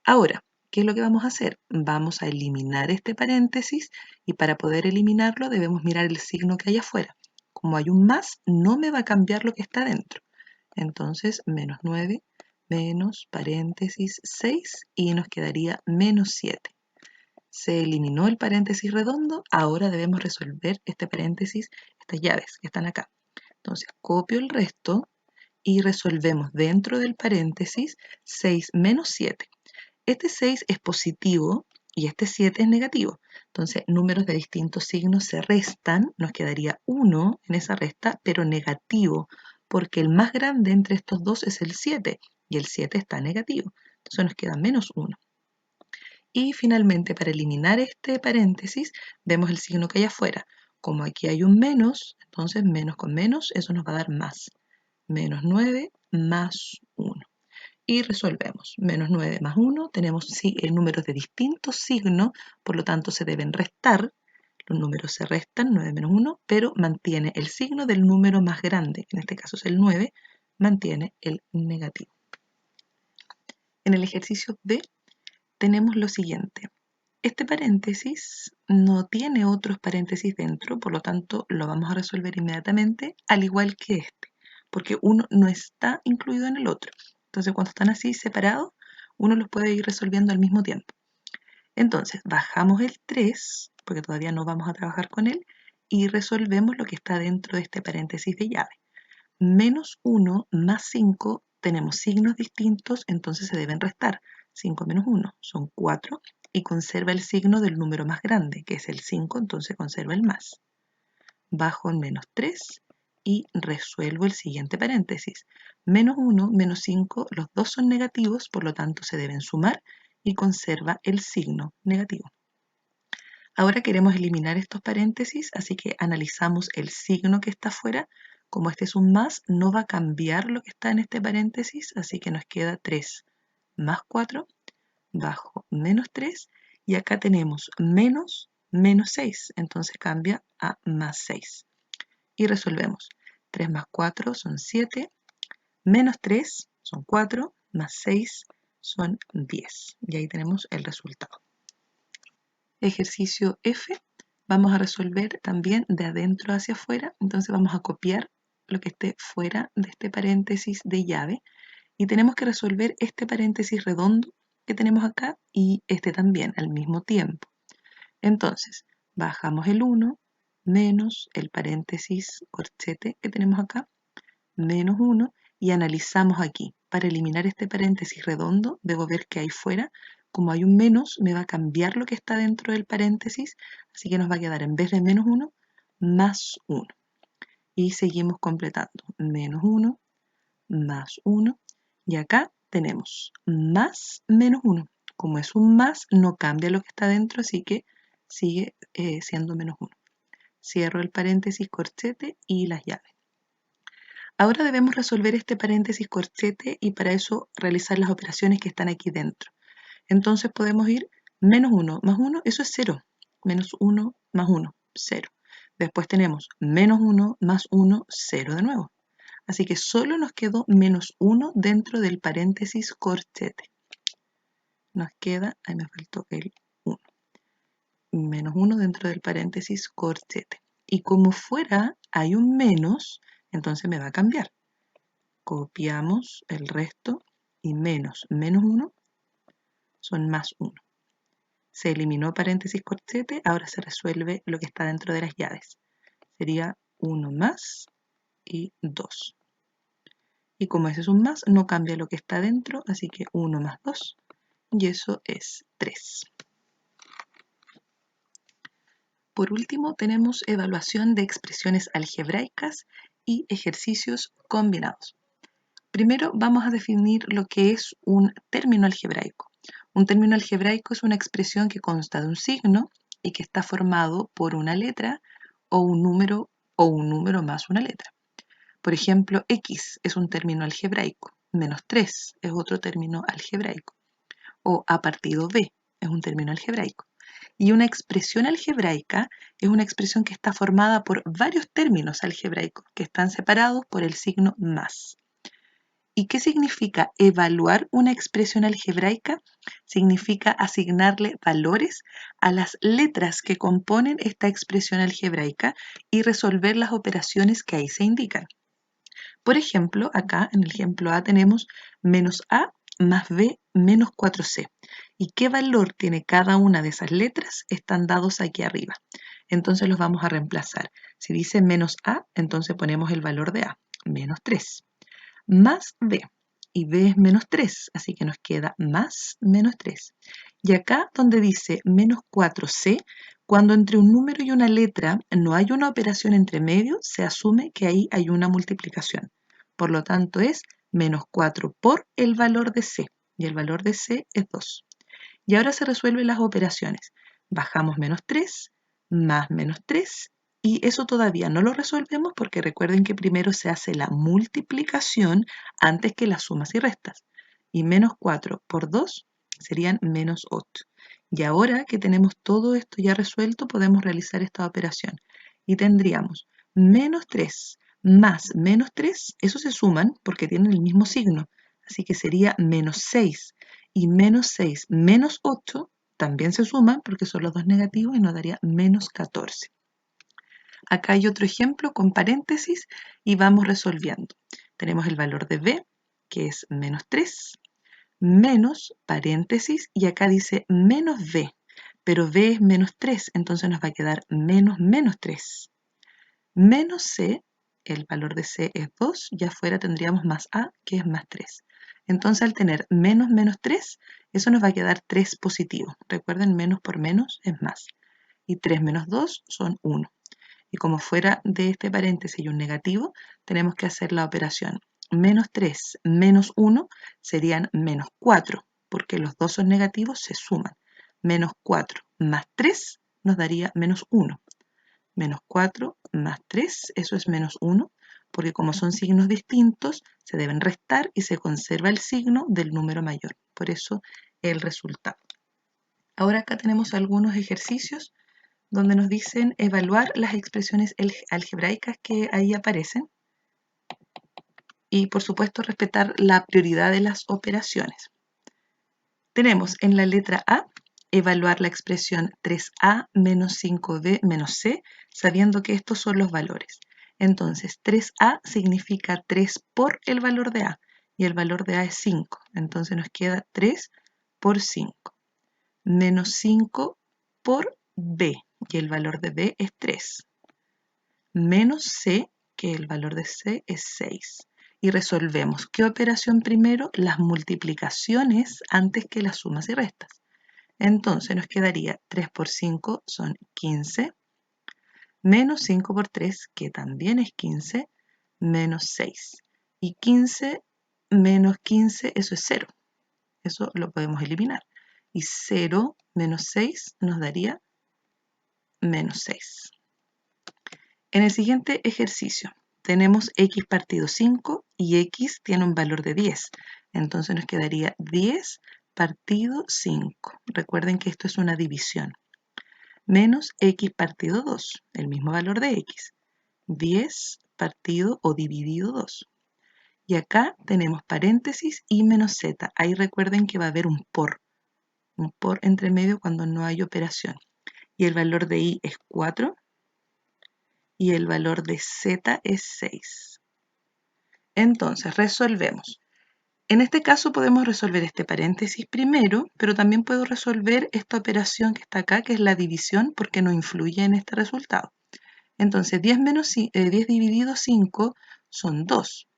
Ahora, ¿qué es lo que vamos a hacer? Vamos a eliminar este paréntesis y para poder eliminarlo debemos mirar el signo que hay afuera. Como hay un más, no me va a cambiar lo que está dentro. Entonces, menos 9, menos paréntesis 6 y nos quedaría menos 7. Se eliminó el paréntesis redondo, ahora debemos resolver este paréntesis, estas llaves que están acá. Entonces copio el resto y resolvemos dentro del paréntesis 6 menos 7. Este 6 es positivo y este 7 es negativo. Entonces números de distintos signos se restan, nos quedaría 1 en esa resta, pero negativo, porque el más grande entre estos dos es el 7 y el 7 está negativo. Entonces nos queda menos 1. Y finalmente, para eliminar este paréntesis, vemos el signo que hay afuera. Como aquí hay un menos, entonces menos con menos, eso nos va a dar más. Menos 9 más 1. Y resolvemos. Menos 9 más 1, tenemos números de distintos signos, por lo tanto se deben restar. Los números se restan, 9 menos 1, pero mantiene el signo del número más grande, en este caso es el 9, mantiene el negativo. En el ejercicio B tenemos lo siguiente. Este paréntesis no tiene otros paréntesis dentro, por lo tanto lo vamos a resolver inmediatamente, al igual que este, porque uno no está incluido en el otro. Entonces cuando están así separados, uno los puede ir resolviendo al mismo tiempo. Entonces bajamos el 3, porque todavía no vamos a trabajar con él, y resolvemos lo que está dentro de este paréntesis de llave. Menos 1 más 5, tenemos signos distintos, entonces se deben restar. 5 menos 1 son 4 y conserva el signo del número más grande, que es el 5, entonces conserva el más. Bajo el menos 3 y resuelvo el siguiente paréntesis. Menos 1, menos 5, los dos son negativos, por lo tanto se deben sumar y conserva el signo negativo. Ahora queremos eliminar estos paréntesis, así que analizamos el signo que está afuera. Como este es un más, no va a cambiar lo que está en este paréntesis, así que nos queda 3 más 4 bajo menos 3 y acá tenemos menos 6, entonces cambia a más 6. Y resolvemos. 3 más 4 son 7, menos 3 son 4, más 6 son 10. Y ahí tenemos el resultado. Ejercicio F, vamos a resolver también de adentro hacia afuera, entonces vamos a copiar lo que esté fuera de este paréntesis de llave y tenemos que resolver este paréntesis redondo que tenemos acá y este también al mismo tiempo. Entonces, bajamos el 1 menos el paréntesis corchete que tenemos acá, menos 1 y analizamos aquí. Para eliminar este paréntesis redondo, debo ver que hay fuera. Como hay un menos, me va a cambiar lo que está dentro del paréntesis, así que nos va a quedar en vez de menos 1, más 1. Y seguimos completando. Menos 1, más 1. Y acá tenemos más menos 1. Como es un más, no cambia lo que está dentro, así que sigue siendo menos 1. Cierro el paréntesis corchete y las llaves. Ahora debemos resolver este paréntesis corchete y para eso realizar las operaciones que están aquí dentro. Entonces podemos ir menos 1 más 1, eso es 0. Menos 1 más 1, 0. Después tenemos menos 1 más 1, 0 de nuevo. Así que solo nos quedó menos 1 dentro del paréntesis corchete. Nos queda, ahí me faltó el 1. Menos 1 dentro del paréntesis corchete. Y como fuera hay un menos, entonces me va a cambiar. Copiamos el resto y menos 1 son más 1. Se eliminó paréntesis corchete, ahora se resuelve lo que está dentro de las llaves. Sería 1 más y 2. Y como ese es un más, no cambia lo que está dentro, así que 1 más 2, y eso es 3. Por último, tenemos evaluación de expresiones algebraicas y ejercicios combinados. Primero vamos a definir lo que es un término algebraico. Un término algebraico es una expresión que consta de un signo y que está formado por una letra o un número más una letra. Por ejemplo, X es un término algebraico, menos 3 es otro término algebraico, o A partido B es un término algebraico. Y una expresión algebraica es una expresión que está formada por varios términos algebraicos que están separados por el signo más. ¿Y qué significa evaluar una expresión algebraica? Significa asignarle valores a las letras que componen esta expresión algebraica y resolver las operaciones que ahí se indican. Por ejemplo, acá en el ejemplo A tenemos menos A más B menos 4C. ¿Y qué valor tiene cada una de esas letras? Están dados aquí arriba. Entonces los vamos a reemplazar. Si dice menos A, entonces ponemos el valor de A, menos 3. Más B. Y B es menos 3, así que nos queda más menos 3. Y acá donde dice menos 4C, cuando entre un número y una letra no hay una operación entre medio, se asume que ahí hay una multiplicación. Por lo tanto es menos 4 por el valor de C, y el valor de C es 2. Y ahora se resuelven las operaciones. Bajamos menos 3, más menos 3, Y eso todavía no lo resolvemos porque recuerden que primero se hace la multiplicación antes que las sumas y restas. Y menos 4 por 2 serían menos 8. Y ahora que tenemos todo esto ya resuelto, podemos realizar esta operación. Y tendríamos menos 3 más menos 3, esos se suman porque tienen el mismo signo. Así que sería menos 6. Y menos 6 menos 8 también se suman porque son los dos negativos y nos daría menos 14. Acá hay otro ejemplo con paréntesis y vamos resolviendo. Tenemos el valor de b, que es menos 3, menos paréntesis, y acá dice menos b, pero b es menos 3, entonces nos va a quedar menos menos 3. Menos c, el valor de c es 2, y afuera tendríamos más a, que es más 3. Entonces al tener menos menos 3, eso nos va a quedar 3 positivo. Recuerden, menos por menos es más. Y 3 menos 2 son 1. Y como fuera de este paréntesis y un negativo, tenemos que hacer la operación menos 3 menos 1 serían menos 4, porque los dos son negativos, se suman. Menos 4 más 3 nos daría menos 1. Menos 4 más 3, eso es menos 1, porque como son signos distintos, se deben restar y se conserva el signo del número mayor. Por eso el resultado. Ahora acá tenemos algunos ejercicios donde nos dicen evaluar las expresiones algebraicas que ahí aparecen y, por supuesto, respetar la prioridad de las operaciones. Tenemos en la letra A, evaluar la expresión 3a menos 5b menos c, sabiendo que estos son los valores. Entonces, 3a significa 3 por el valor de a, y el valor de a es 5. Entonces nos queda 3 por 5. Menos 5 por b, y el valor de b es 3. Menos c, que el valor de c es 6. Y resolvemos. ¿Qué operación primero? Las multiplicaciones antes que las sumas y restas. Entonces nos quedaría 3 por 5 son 15, menos 5 por 3, que también es 15, menos 6. Y 15 menos 15, eso es 0. Eso lo podemos eliminar. Y 0 menos 6 nos daría menos 6. En el siguiente ejercicio tenemos x partido 5 y x tiene un valor de 10. Entonces nos quedaría 10 partido 5. Recuerden que esto es una división. Menos x partido 2, el mismo valor de x. 10 partido o dividido 2. Y acá tenemos paréntesis y menos z. Ahí recuerden que va a haber un por entre medio cuando no hay operación. Y el valor de y es 4 y el valor de z es 6. Entonces, resolvemos. En este caso podemos resolver este paréntesis primero, pero también puedo resolver esta operación que está acá, que es la división, porque no influye en este resultado. Entonces, 10 dividido 5 son 2.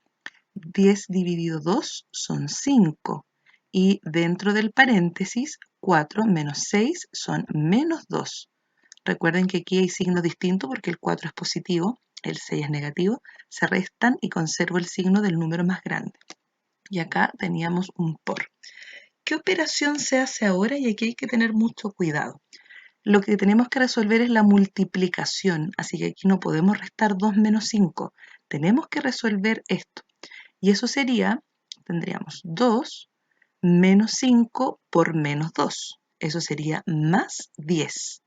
10 dividido 2 son 5. Y dentro del paréntesis, 4 menos 6 son menos 2. Recuerden que aquí hay signo distinto porque el 4 es positivo, el 6 es negativo, se restan y conservo el signo del número más grande. Y acá teníamos un por. ¿Qué operación se hace ahora? Y aquí hay que tener mucho cuidado. Lo que tenemos que resolver es la multiplicación, así que aquí no podemos restar 2 menos 5. Tenemos que resolver esto. Y eso sería, tendríamos 2 menos 5 por menos 2. Eso sería más 10.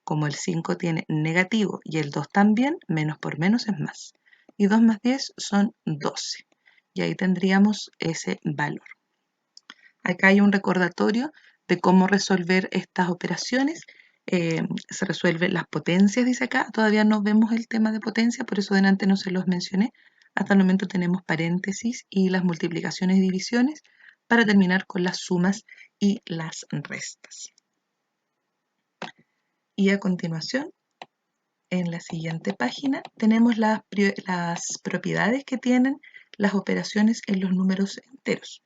Como el 5 tiene negativo y el 2 también, menos por menos es más. Y 2 más 10 son 12. Y ahí tendríamos ese valor. Acá hay un recordatorio de cómo resolver estas operaciones. Se resuelven las potencias, dice acá. Todavía no vemos el tema de potencia, por eso delante no se los mencioné. Hasta el momento tenemos paréntesis y las multiplicaciones y divisiones para terminar con las sumas y las restas. Y a continuación, en la siguiente página, tenemos las propiedades que tienen las operaciones en los números enteros.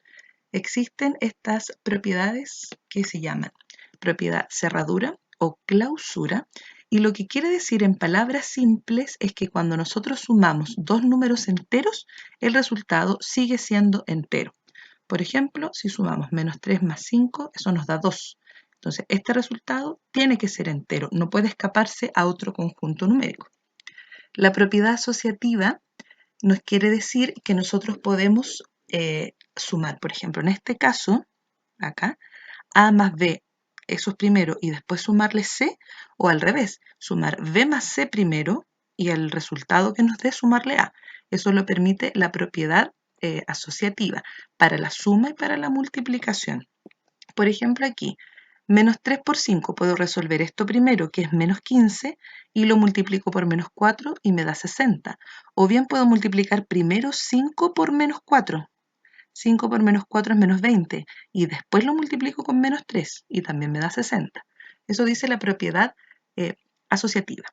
Existen estas propiedades que se llaman propiedad cerradura o clausura, y lo que quiere decir en palabras simples es que cuando nosotros sumamos dos números enteros, el resultado sigue siendo entero. Por ejemplo, si sumamos menos 3 más 5, eso nos da 2. Entonces, este resultado tiene que ser entero, no puede escaparse a otro conjunto numérico. La propiedad asociativa nos quiere decir que nosotros podemos sumar, por ejemplo, en este caso, acá, A más B, eso es primero, y después sumarle C, o al revés, sumar B más C primero y al resultado que nos dé sumarle A. Eso lo permite la propiedad asociativa para la suma y para la multiplicación. Por ejemplo, aquí, menos 3 por 5, puedo resolver esto primero, que es menos 15, y lo multiplico por menos 4 y me da 60. O bien puedo multiplicar primero 5 por menos 4. 5 por menos 4 es menos 20, y después lo multiplico con menos 3 y también me da 60. Eso dice la propiedad asociativa.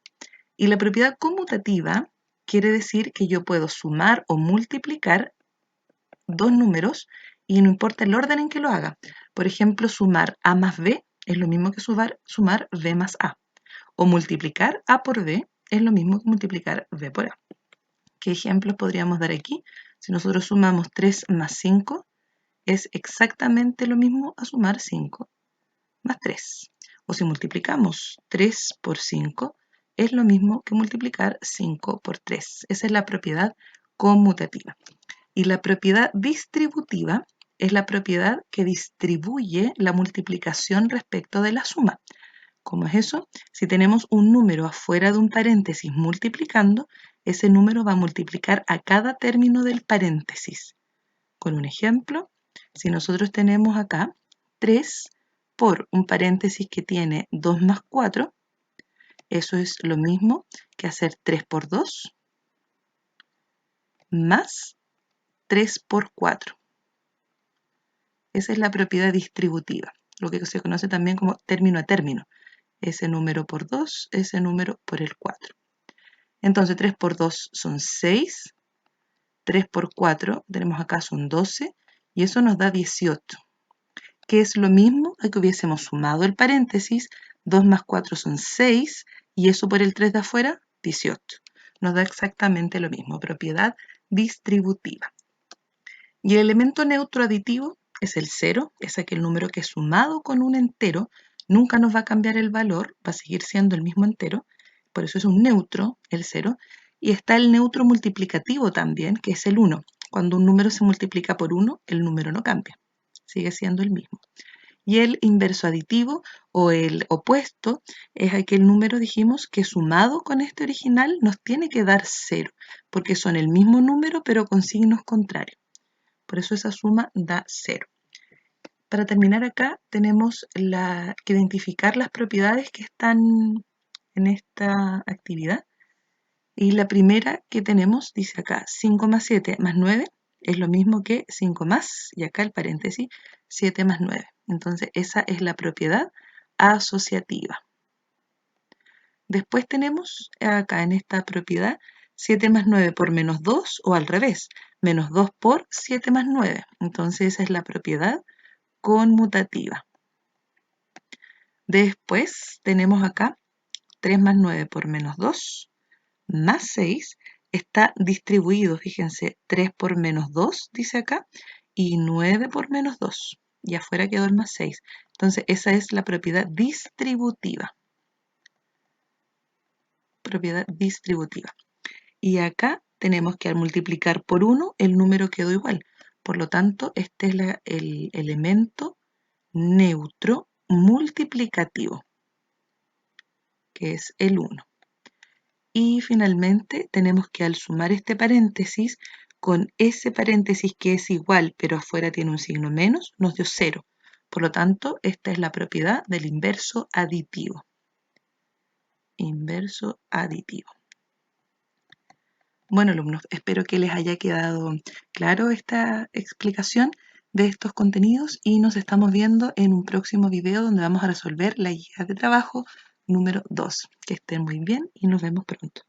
Y la propiedad conmutativa quiere decir que yo puedo sumar o multiplicar dos números y no importa el orden en que lo haga. Por ejemplo, sumar A más B es lo mismo que sumar B más A. O multiplicar A por B es lo mismo que multiplicar B por A. ¿Qué ejemplos podríamos dar aquí? Si nosotros sumamos 3 más 5, es exactamente lo mismo a sumar 5 más 3. O si multiplicamos 3 por 5, es lo mismo que multiplicar 5 por 3. Esa es la propiedad conmutativa. Y la propiedad distributiva es la propiedad que distribuye la multiplicación respecto de la suma. ¿Cómo es eso? Si tenemos un número afuera de un paréntesis multiplicando, ese número va a multiplicar a cada término del paréntesis. Con un ejemplo, si nosotros tenemos acá 3 por un paréntesis que tiene 2 más 4, eso es lo mismo que hacer 3 por 2 más 3 por 4. Esa es la propiedad distributiva, lo que se conoce también como término a término. Ese número por 2, ese número por el 4. Entonces 3 por 2 son 6, 3 por 4 tenemos acá son 12 y eso nos da 18. Que es lo mismo a que hubiésemos sumado el paréntesis, 2 más 4 son 6 y eso por el 3 de afuera, 18. Nos da exactamente lo mismo, propiedad distributiva. Y el elemento neutro aditivo es el 0, es aquel número que sumado con un entero nunca nos va a cambiar el valor, va a seguir siendo el mismo entero, por eso es un neutro, el 0. Y está el neutro multiplicativo también, que es el 1. Cuando un número se multiplica por 1, el número no cambia, sigue siendo el mismo. Y el inverso aditivo o el opuesto es aquel número, dijimos, que sumado con este original nos tiene que dar 0, porque son el mismo número pero con signos contrarios. Por eso esa suma da 0. Para terminar acá tenemos que identificar las propiedades que están en esta actividad. Y la primera que tenemos dice acá 5 más 7 más 9 es lo mismo que 5 más, y acá el paréntesis, 7 más 9. Entonces esa es la propiedad asociativa. Después tenemos acá en esta propiedad 7 más 9 por menos 2 o al revés, menos 2 por 7 más 9. Entonces esa es la propiedad conmutativa. Después tenemos acá 3 más 9 por menos 2 más 6 está distribuido, fíjense, 3 por menos 2 dice acá y 9 por menos 2 y afuera quedó el más 6. Entonces esa es la propiedad distributiva. Propiedad distributiva. Y acá tenemos que al multiplicar por 1 el número quedó igual. Por lo tanto, este es el elemento neutro multiplicativo, que es el 1. Y finalmente tenemos que al sumar este paréntesis con ese paréntesis que es igual pero afuera tiene un signo menos, nos dio 0. Por lo tanto, esta es la propiedad del inverso aditivo. Inverso aditivo. Bueno, alumnos, espero que les haya quedado claro esta explicación de estos contenidos y nos estamos viendo en un próximo video donde vamos a resolver la guía de trabajo número 2. Que estén muy bien y nos vemos pronto.